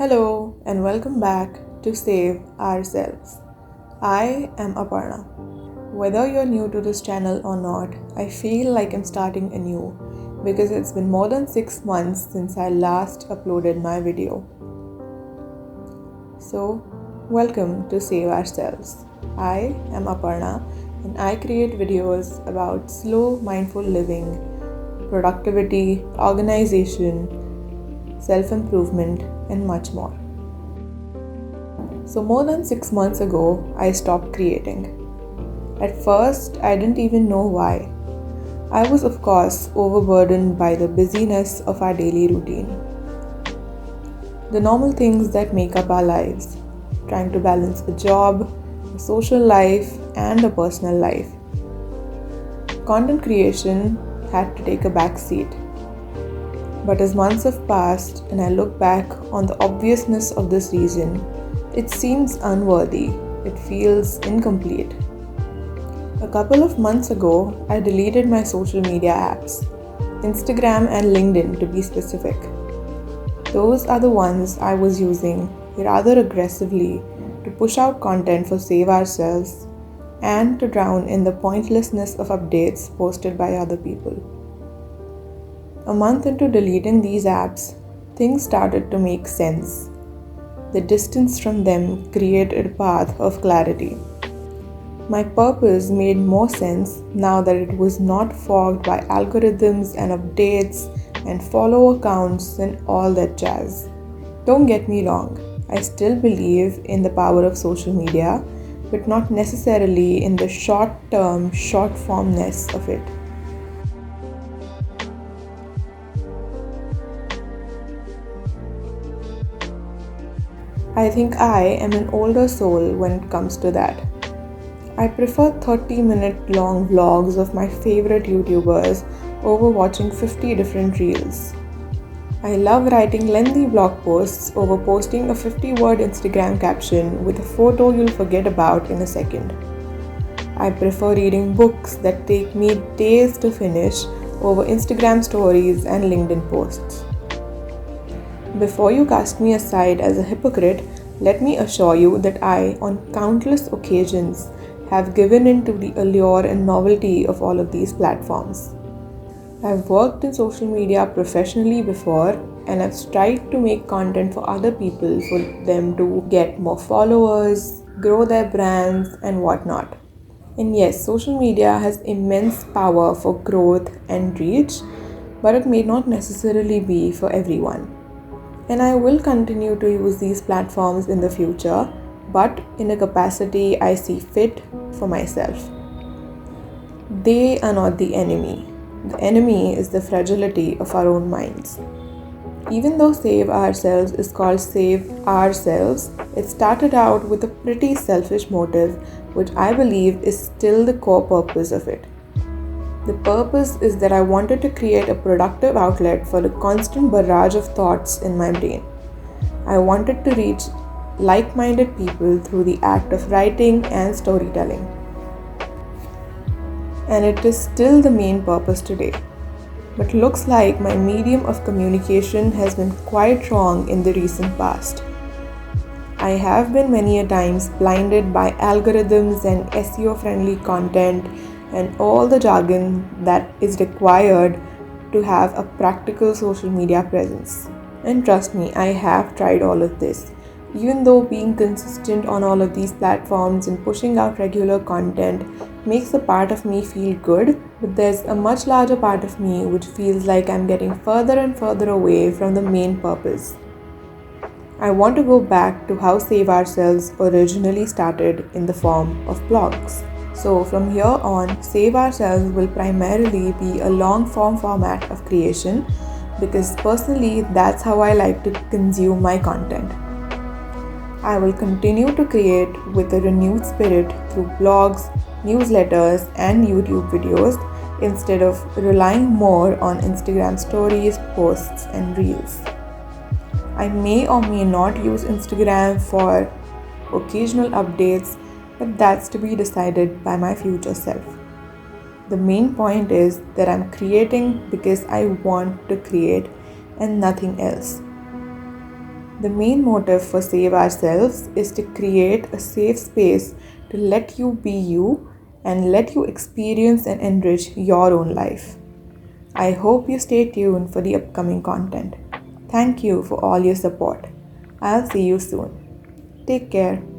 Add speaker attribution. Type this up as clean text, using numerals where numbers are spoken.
Speaker 1: Hello and welcome back to Save Ourselves. I am Aparna. Whether you're new to this channel or not, I feel like I'm starting anew because it's been more than 6 months since I last uploaded my video. So, welcome to Save Ourselves. I am Aparna and I create videos about slow, mindful living, productivity, organization, self-improvement, and much more. So more than 6 months ago, I stopped creating. At first, I didn't even know why. I was, of course, overburdened by the busyness of our daily routine. The normal things that make up our lives, trying to balance a job, a social life, and a personal life. Content creation had to take a back seat. But as months have passed and I look back on the obviousness of this reason, it seems unworthy. It feels incomplete. A couple of months ago, I deleted my social media apps, Instagram and LinkedIn to be specific. Those are the ones I was using rather aggressively to push out content for Save Ourselves and to drown in the pointlessness of updates posted by other people. A month into deleting these apps, things started to make sense. The distance from them created a path of clarity. My purpose made more sense now that it was not fogged by algorithms and updates and follow accounts and all that jazz. Don't get me wrong, I still believe in the power of social media, but not necessarily in the short-term, short-formness of it. I think I am an older soul when it comes to that. I prefer 30-minute long vlogs of my favorite YouTubers over watching 50 different reels. I love writing lengthy blog posts over posting a 50-word Instagram caption with a photo you'll forget about in a second. I prefer reading books that take me days to finish over Instagram stories and LinkedIn posts. Before you cast me aside as a hypocrite, let me assure you that I, on countless occasions, have given in to the allure and novelty of all of these platforms. I've worked in social media professionally before and I've tried to make content for other people for them to get more followers, grow their brands, and whatnot. And yes, social media has immense power for growth and reach, but it may not necessarily be for everyone. And I will continue to use these platforms in the future, but in a capacity I see fit for myself. They are not the enemy. The enemy is the fragility of our own minds. Even though Save Ourselves is called Save Ourselves, it started out with a pretty selfish motive, which I believe is still the core purpose of it. The purpose is that I wanted to create a productive outlet for the constant barrage of thoughts in my brain. I wanted to reach like-minded people through the act of writing and storytelling. And it is still the main purpose today. But looks like my medium of communication has been quite wrong in the recent past. I have been many a times blinded by algorithms and SEO-friendly content and all the jargon that is required to have a practical social media presence. And trust me, I have tried all of this. Even though being consistent on all of these platforms and pushing out regular content makes a part of me feel good, but there's a much larger part of me which feels like I'm getting further and further away from the main purpose. I want to go back to how Save Ourselves originally started in the form of blogs. So from here on, Save Ourselves will primarily be a long form format of creation because personally that's how I like to consume my content. I will continue to create with a renewed spirit through blogs, newsletters, and YouTube videos instead of relying more on Instagram stories, posts, and reels. I may or may not use Instagram for occasional updates, but that's to be decided by my future self. The main point is that I'm creating because I want to create and nothing else. The main motive for Save Ourselves is to create a safe space to let you be you and let you experience and enrich your own life. I hope you stay tuned for the upcoming content. Thank you for all your support. I'll see you soon. Take care.